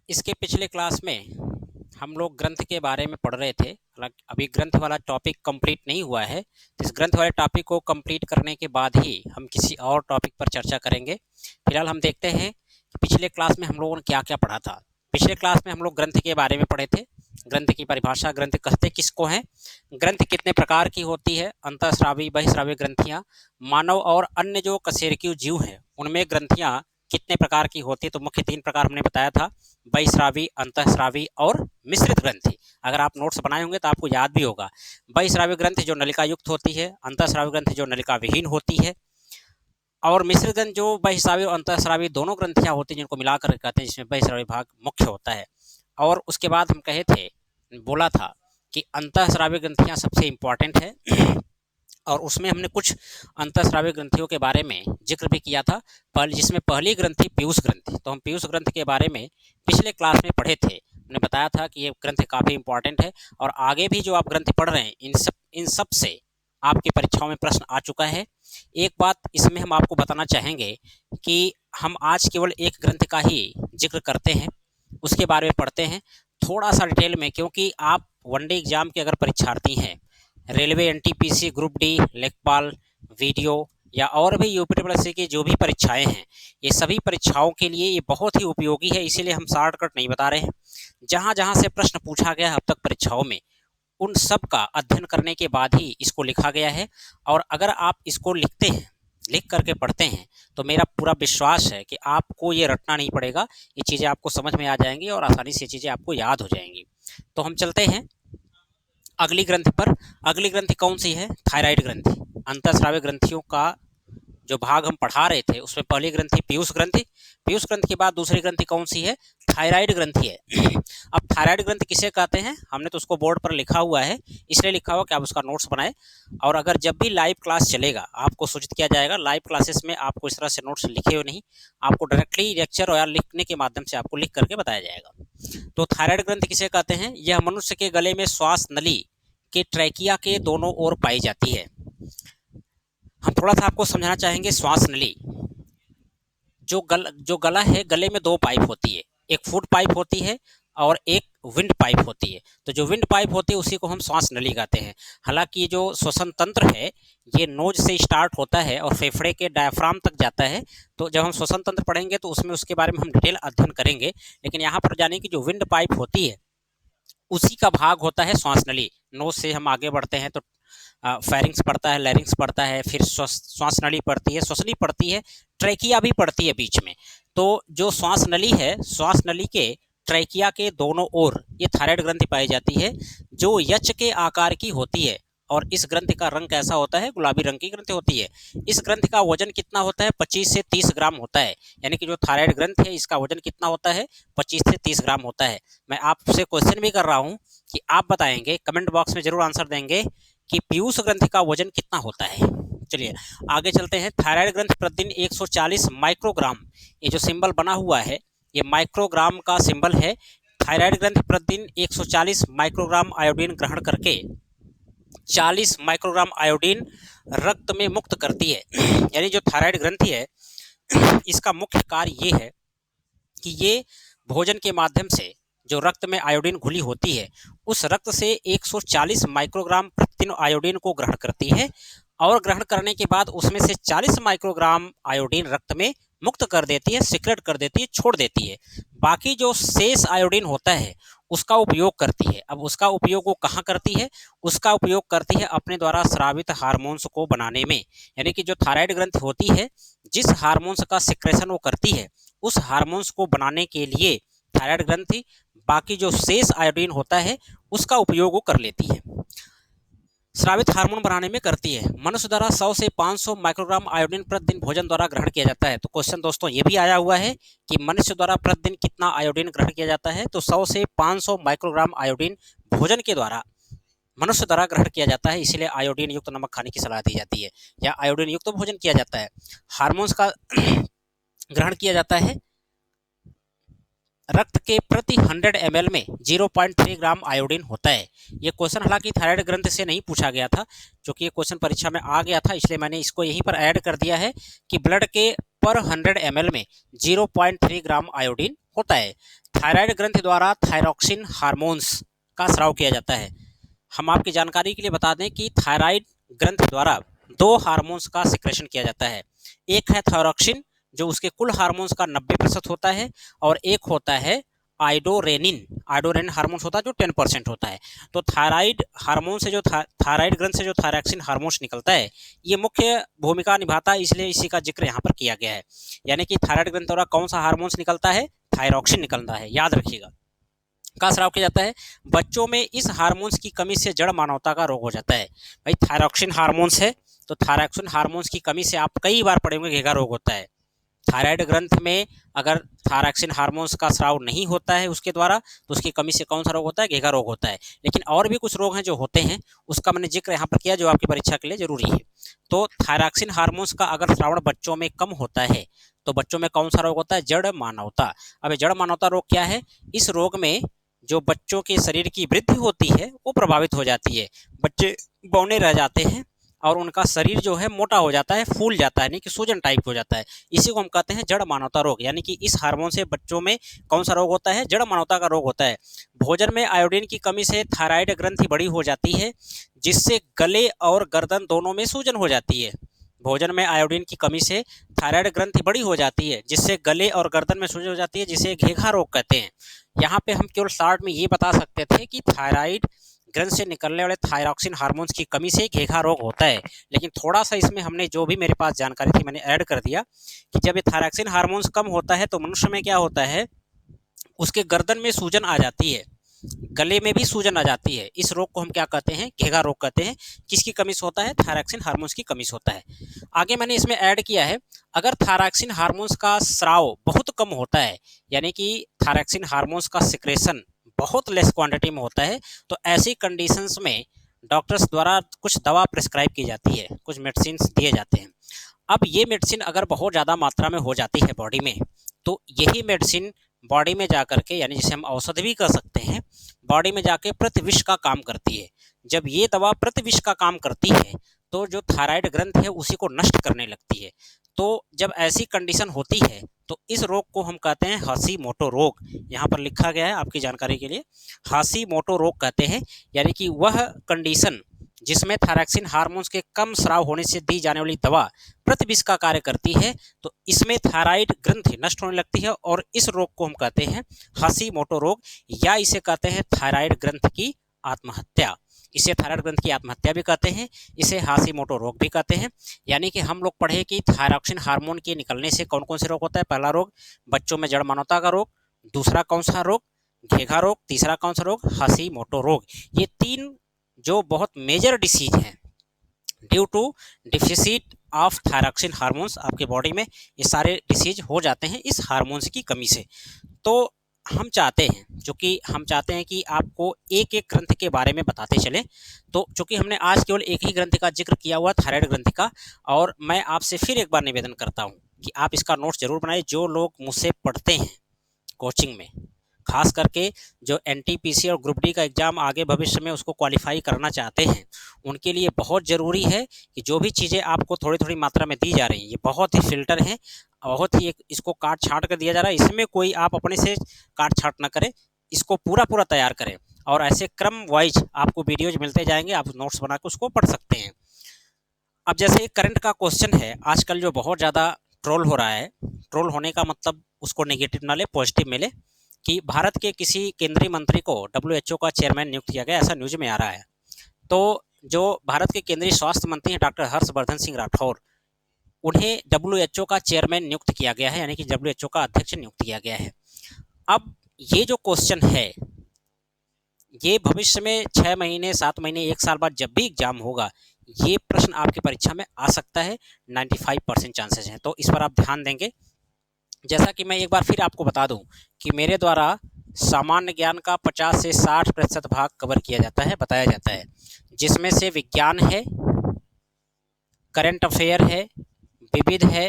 इसके पिछले क्लास में हम लोग ग्रंथ के बारे में पढ़ रहे थे। हालांकि अभी ग्रंथ वाला टॉपिक कंप्लीट नहीं हुआ है, तो इस ग्रंथ वाले टॉपिक को कंप्लीट करने के बाद ही हम किसी और टॉपिक पर चर्चा करेंगे। फिलहाल हम देखते हैं कि पिछले क्लास में हम लोगों ने क्या क्या पढ़ा था। पिछले क्लास में हम लोग ग्रंथ के बारे में पढ़े थे। ग्रंथ की परिभाषा, ग्रंथ कहते किसको हैं, ग्रंथ कितने प्रकार की होती है, अंतःस्रावी बहिःस्रावी ग्रंथियां, मानव और अन्य जो कशेरुकी जीव हैं उनमें ग्रंथियां कितने प्रकार की होती है। तो मुख्य 3 प्रकार हमने बताया था, बहिःस्रावी, अंतःस्रावी और मिश्रित ग्रंथि। अगर आप नोट्स बनाए होंगे तो आपको याद भी होगा। बहिःस्रावी ग्रंथि जो नलिका युक्त होती है, अंतःस्रावी ग्रंथि जो नलिका विहीन होती है, और मिश्रित ग्रंथ जो बहिःस्रावी और अंतःस्रावी दोनों ग्रंथियां होती हैं, जिनको मिलाकर कहते हैं, जिसमें बहिःस्रावी भाग मुख्य होता है। और उसके बाद हम कहे थे, बोला था कि अंतःस्रावी ग्रंथियां सबसे इंपॉर्टेंट है और उसमें हमने कुछ अंतःस्रावी ग्रंथियों के बारे में जिक्र भी किया था, जिसमें पहली ग्रंथि पीयूष ग्रंथि। तो हम पीयूष ग्रंथ के बारे में पिछले क्लास में पढ़े थे। हमने बताया था कि ये ग्रंथ काफ़ी इंपॉर्टेंट है और आगे भी जो आप ग्रंथ पढ़ रहे हैं इन सब से आपकी परीक्षाओं में प्रश्न आ चुका है। एक बात इसमें हम आपको बताना चाहेंगे कि हम आज केवल एक ग्रंथ का ही जिक्र करते हैं, उसके बारे में पढ़ते हैं थोड़ा सा डिटेल में, क्योंकि आप वनडे एग्जाम के अगर परीक्षार्थी हैं, रेलवे, एनटीपीसी, ग्रुप डी, लेखपाल, वीडियो या और भी यूपीट्रिपलएससी की जो भी परीक्षाएं हैं, ये सभी परीक्षाओं के लिए ये बहुत ही उपयोगी है। इसीलिए हम शॉर्टकट नहीं बता रहे हैं। जहां जहां से प्रश्न पूछा गया है अब तक परीक्षाओं में, उन सब का अध्ययन करने के बाद ही इसको लिखा गया है। और अगर आप इसको लिखते हैं, लिख करके पढ़ते हैं, तो मेरा पूरा विश्वास है कि आपको ये रटना नहीं पड़ेगा, ये चीज़ें आपको समझ में आ जाएंगी और आसानी से चीज़ें आपको याद हो जाएंगी। तो हम चलते हैं अगली ग्रंथि पर। अगली ग्रंथि कौन सी है? थायराइड ग्रंथि। अंतःस्रावी ग्रंथियों का जो भाग हम पढ़ा रहे थे उसमें पहली ग्रंथि पीयूष ग्रंथि। पीयूष ग्रंथि के बाद दूसरी ग्रंथि कौन सी है? थायराइड ग्रंथि है। अब थायराइड ग्रंथि किसे कहते हैं, हमने तो उसको बोर्ड पर लिखा हुआ है, इसलिए लिखा हुआ कि आप उसका नोट्स बनाए। और अगर जब भी लाइव क्लास चलेगा आपको सूचित किया जाएगा। लाइव क्लासेस में आपको इस तरह से नोट्स लिखे हुए नहीं, आपको डायरेक्टली लेक्चर या लिखने के माध्यम से आपको लिख करके बताया जाएगा। तो थायराइड ग्रंथि किसे कहते हैं? यह मनुष्य के गले में श्वास नली के ट्रैकिया के दोनों ओर पाई जाती है। हम थोड़ा सा आपको समझाना चाहेंगे। श्वास नली जो गला है, गले में 2 पाइप होती है, एक फूड पाइप होती है और एक विंड पाइप होती है। तो जो विंड पाइप होती है उसी को हम श्वास नली कहते हैं। हालांकि ये जो श्वसन तंत्र है ये नोज से स्टार्ट होता है और फेफड़े के डायफ्राम तक जाता है। तो जब हम श्वसन तंत्र पढ़ेंगे तो उसमें उसके बारे में हम डिटेल अध्ययन करेंगे, लेकिन यहाँ पर जाने की जो विंड पाइप होती है उसी का भाग होता है श्वास नली। नोज से हम आगे बढ़ते हैं तो फेरिंग्स पड़ता है, लैरिंग्स पड़ता है, फिर श्वास नली पड़ती है, श्वसनी पड़ती है, ट्रैकिया भी पड़ती है बीच में। तो जो श्वास नली है, श्वास नली के ट्रैकिया के दोनों ओर ये थायराइड ग्रंथि पाई जाती है, जो यच के आकार की होती है। और इस ग्रंथि का रंग कैसा होता है? गुलाबी रंग की ग्रंथि होती है। इस ग्रंथि का वजन कितना होता है? 25 से 30 ग्राम होता है। यानी कि जो थायराइड ग्रंथि है इसका वजन कितना होता है? 25 से 30 ग्राम होता है। मैं आपसे क्वेश्चन भी कर रहा हूं कि आप बताएंगे, कमेंट बॉक्स में जरूर आंसर देंगे कि पीयूष ग्रंथि का वजन कितना होता है। चलिए आगे चलते हैं। थायराइड ग्रंथि प्रतिदिन 140 माइक्रोग्राम, ये जो सिंबल बना हुआ है ये माइक्रोग्राम का सिंबल है। थायराइड ग्रंथि प्रतिदिन 140 माइक्रोग्राम आयोडीन ग्रहण करके 40 माइक्रोग्राम आयोडीन रक्त में मुक्त करती है। यानी जो थायराइड ग्रंथि है इसका मुख्य कार्य ये है कि ये भोजन के माध्यम से जो रक्त में आयोडीन घुली होती है उस रक्त से 140 माइक्रोग्राम प्रतिदिन आयोडीन को ग्रहण करती है और ग्रहण करने के बाद उसमें से 40 माइक्रोग्राम आयोडीन रक्त में मुक्त कर देती है, सिक्रेट कर देती है, छोड़ देती है। बाकी जो शेष आयोडीन होता है उसका उपयोग करती है। अब उसका उपयोग वो कहाँ करती है? उसका उपयोग करती है अपने द्वारा स्रावित हार्मोन्स को बनाने में। यानी कि जो थायराइड ग्रंथि होती है जिस हार्मोन्स का सिक्रेशन वो करती है उस हार्मोन्स को बनाने के लिए थायराइड ग्रंथि बाकी जो शेष आयोडीन होता है उसका उपयोग वो कर लेती है, स्रावित हार्मोन बनाने में करती है। मनुष्य द्वारा 100 से 500 माइक्रोग्राम आयोडीन प्रतिदिन भोजन द्वारा ग्रहण किया जाता है। तो क्वेश्चन दोस्तों ये भी आया हुआ है कि मनुष्य द्वारा प्रतिदिन कितना आयोडीन ग्रहण किया जाता है? तो 100 से 500 माइक्रोग्राम आयोडीन भोजन के द्वारा मनुष्य द्वारा ग्रहण किया जाता है, इसलिए आयोडीन युक्त नमक खाने की सलाह दी जाती है या आयोडीन युक्त भोजन किया जाता है। हार्मोन्स का ग्रहण किया जाता है रक्त के प्रति 100 ml में 0.3 ग्राम आयोडीन होता है। ये क्वेश्चन हालांकि थायराइड ग्रंथ से नहीं पूछा गया था, जो कि ये क्वेश्चन परीक्षा में आ गया था, इसलिए मैंने इसको यहीं पर ऐड कर दिया है कि ब्लड के पर 100 ml में 0.3 ग्राम आयोडीन होता है। थायराइड ग्रंथ द्वारा थायरॉक्सिन हार्मोन्स का स्राव किया जाता है। हम आपकी जानकारी के लिए बता दें कि थायराइड ग्रंथ द्वारा दो हार्मोन्स का सिक्रेशन किया जाता है। एक है थायरॉक्सिन, जो उसके कुल हार्मोन्स का 90% होता है, और एक होता है आइडोरेनिन। आइडोरेनिन हार्मोन्स होता है जो 10% होता है। तो थायराइड हार्मोन से जो थायराइड ग्रंथ से जो थायरॉक्सिन हार्मोन्स निकलता है, ये मुख्य भूमिका निभाता है, इसलिए इसी का जिक्र यहाँ पर किया गया है। यानी कि थायराइड ग्रंथ द्वारा कौन सा हार्मोन्स निकलता है? थायरॉक्सिन निकलता है, याद रखिएगा। का स्राव किया जाता है। बच्चों में इस हार्मोन्स की कमी से जड़ मानवता का रोग हो जाता है। भाई थायरॉक्सिन हार्मोन्स है, तो थायरॉक्सिन हार्मोन्स की कमी से आप कई बार पढ़े होंगे घेघा रोग होता है। थायराइड ग्रंथ में अगर थायरॉक्सिन हार्मोन्स का स्राव नहीं होता है उसके द्वारा, तो उसकी कमी से कौन सा रोग होता है? घेघा रोग होता है। लेकिन और भी कुछ रोग हैं जो होते हैं, उसका मैंने जिक्र यहाँ पर किया, जो आपकी परीक्षा के लिए जरूरी है। तो थायरॉक्सिन हार्मोन्स का अगर स्रावण बच्चों में कम होता है, तो बच्चों में कौन सा रोग होता है? जड़ मानवता। अब जड़ मानवता रोग क्या है? इस रोग में जो बच्चों के शरीर की वृद्धि होती है वो प्रभावित हो जाती है। बच्चे बौने रह जाते हैं और उनका शरीर जो है मोटा हो जाता है, फूल जाता है, नहीं कि सूजन टाइप हो जाता है। इसी को हम कहते हैं जड़ मानवता रोग। यानी कि इस हार्मोन से बच्चों में कौन सा रोग होता है? जड़ मानवता का रोग होता है। भोजन में आयोडीन की कमी से थायराइड ग्रंथि बड़ी हो जाती है, जिससे गले और गर्दन दोनों में सूजन हो जाती है। भोजन में आयोडीन की कमी से थायराइड ग्रंथि बड़ी हो जाती है, जिससे गले और गर्दन में सूजन हो जाती है, जिसे घेघा रोग कहते हैं। यहाँ पे हम केवल शॉर्ट में ये बता सकते थे कि थायराइड ग्रंथ से निकलने वाले थायरॉक्सिन हार्मोन्स की कमी से घेघा रोग होता है। लेकिन थोड़ा सा इसमें हमने जो भी मेरे पास जानकारी थी मैंने ऐड कर दिया कि जब ये थायरॉक्सिन हार्मोन्स कम होता है तो मनुष्य में क्या होता है, उसके गर्दन में सूजन आ जाती है, गले में भी सूजन आ जाती है। इस रोग को हम क्या कहते हैं? घेघा रोग कहते हैं। किसकी कमी से होता है? थायरॉक्सिन हार्मोन्स की कमी से होता है। आगे मैंने इसमें ऐड किया है, अगर थायरॉक्सिन हार्मोन्स का स्राव बहुत कम होता है, यानी कि थायरॉक्सिन हार्मोन्स का सिक्रेशन बहुत लेस क्वांटिटी में होता है, तो ऐसी कंडीशंस में डॉक्टर्स द्वारा कुछ दवा प्रिस्क्राइब की जाती है, कुछ मेडिसिन दिए जाते हैं। अब ये मेडिसिन अगर बहुत ज़्यादा मात्रा में हो जाती है बॉडी में, तो यही मेडिसिन बॉडी में जाकर के, यानी जिसे हम औषधि भी कह सकते हैं, बॉडी में जाके प्रतिविष का काम करती है। जब ये दवा प्रतिविष का काम करती है, तो जो थायराइड ग्रंथ है उसी को नष्ट करने लगती है। तो जब ऐसी कंडीशन होती है, तो इस रोग को हम कहते हैं हाशिमोटो रोग। यहाँ पर लिखा गया है आपकी जानकारी के लिए, हाशिमोटो रोग कहते हैं। यानी कि वह कंडीशन जिसमें थायरॉक्सिन हार्मोन्स के कम स्राव होने से दी जाने वाली दवा प्रतिविष का कार्य करती है, तो इसमें थायराइड ग्रंथि नष्ट होने लगती है, और इस रोग को हम कहते हैं हाशिमोटो रोग, या इसे कहते हैं थायराइड ग्रंथ की आत्महत्या। इसे थायराइड ग्रंथ की आत्महत्या भी कहते हैं, इसे हाशिमोटो रोग भी कहते हैं। यानी कि हम लोग पढ़े कि थायरॉक्सिन हार्मोन के निकलने से कौन कौन से रोग होता है। पहला रोग बच्चों में जड़ मानवता का रोग, दूसरा कौन सा रोग? घेघा रोग, तीसरा कौन सा रोग? हाशिमोटो रोग। ये तीन जो बहुत मेजर डिसीज हैं due to deficit of thyroxine hormones, आपके बॉडी में ये सारे डिसीज हो जाते हैं इस हार्मोन्स की कमी से। तो हम चाहते हैं, चूँकि हम चाहते हैं कि आपको एक एक ग्रंथ के बारे में बताते चलें, तो चूँकि हमने आज केवल एक ही ग्रंथ का जिक्र किया हुआ थायराइड ग्रंथ का, और मैं आपसे फिर एक बार निवेदन करता हूँ कि आप इसका नोट्स जरूर बनाइए। जो लोग मुझसे पढ़ते हैं कोचिंग में, खास करके जो एनटीपीसी और ग्रुप डी का एग्ज़ाम आगे भविष्य में उसको क्वालिफाई करना चाहते हैं, उनके लिए बहुत ज़रूरी है कि जो भी चीज़ें आपको थोड़ी थोड़ी मात्रा में दी जा रही हैं, ये बहुत ही फिल्टर हैं, बहुत ही इसको काट छाँट कर दिया जा रहा है। इसमें कोई आप अपने से काट छाँट ना करें, इसको पूरा पूरा तैयार करें, और ऐसे क्रम वाइज आपको वीडियोज मिलते जाएंगे, आप नोट्स बना के उसको पढ़ सकते हैं। अब जैसे करंट का क्वेश्चन है आजकल जो बहुत ज़्यादा ट्रोल हो रहा है, ट्रोल होने का मतलब उसको नेगेटिव ना ले, पॉजिटिव में ले, कि भारत के किसी केंद्रीय मंत्री को डब्ल्यूएचओ का चेयरमैन नियुक्त किया गया, ऐसा न्यूज में आ रहा है। तो जो भारत के केंद्रीय स्वास्थ्य मंत्री हैं डॉक्टर हर्षवर्धन सिंह राठौर, उन्हें डब्ल्यूएचओ का चेयरमैन नियुक्त किया गया है, यानी कि डब्ल्यूएचओ का अध्यक्ष नियुक्त किया गया है। अब ये जो क्वेश्चन है, ये भविष्य में 6 महीने, 7 महीने, 1 साल बाद जब भी एग्जाम होगा, ये प्रश्न आपकी परीक्षा में आ सकता है। 95% चांसेस हैं, तो इस पर आप ध्यान देंगे। जैसा कि मैं एक बार फिर आपको बता दूं कि मेरे द्वारा सामान्य ज्ञान का 50 से 60% भाग कवर किया जाता है, बताया जाता है, जिसमें से विज्ञान है, करंट अफेयर है, विविध है।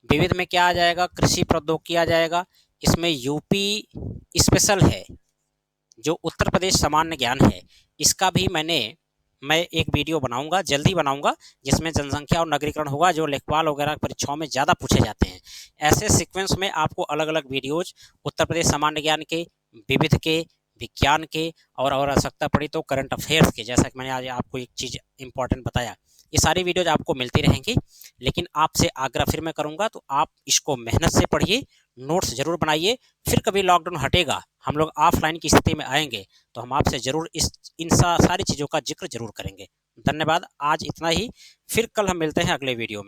विविध में क्या आ जाएगा? कृषि प्रौद्योगिकी आ जाएगा, इसमें यूपी स्पेशल है, जो उत्तर प्रदेश सामान्य ज्ञान है, इसका भी मैं एक वीडियो बनाऊंगा, जल्दी बनाऊंगा, जिसमें जनसंख्या और नगरीकरण होगा, जो लेखपाल वगैरह परीक्षाओं में ज़्यादा पूछे जाते हैं। ऐसे सीक्वेंस में आपको अलग अलग वीडियोज उत्तर प्रदेश सामान्य ज्ञान के, विविध के, विज्ञान के और आवश्यकता पड़ी तो करंट अफेयर्स के, जैसा कि मैंने आज आपको एक चीज़ इंपॉर्टेंट बताया, ये सारी वीडियोज आपको मिलती रहेंगी। लेकिन आपसे आग्रह फिर मैं करूँगा, तो आप इसको मेहनत से पढ़िए, नोट्स ज़रूर बनाइए। फिर कभी लॉकडाउन हटेगा, हम लोग ऑफलाइन की स्थिति में आएंगे, तो हम आपसे ज़रूर इन सारी चीज़ों का जिक्र जरूर करेंगे। धन्यवाद, आज इतना ही। फिर कल हम मिलते हैं अगले वीडियो में।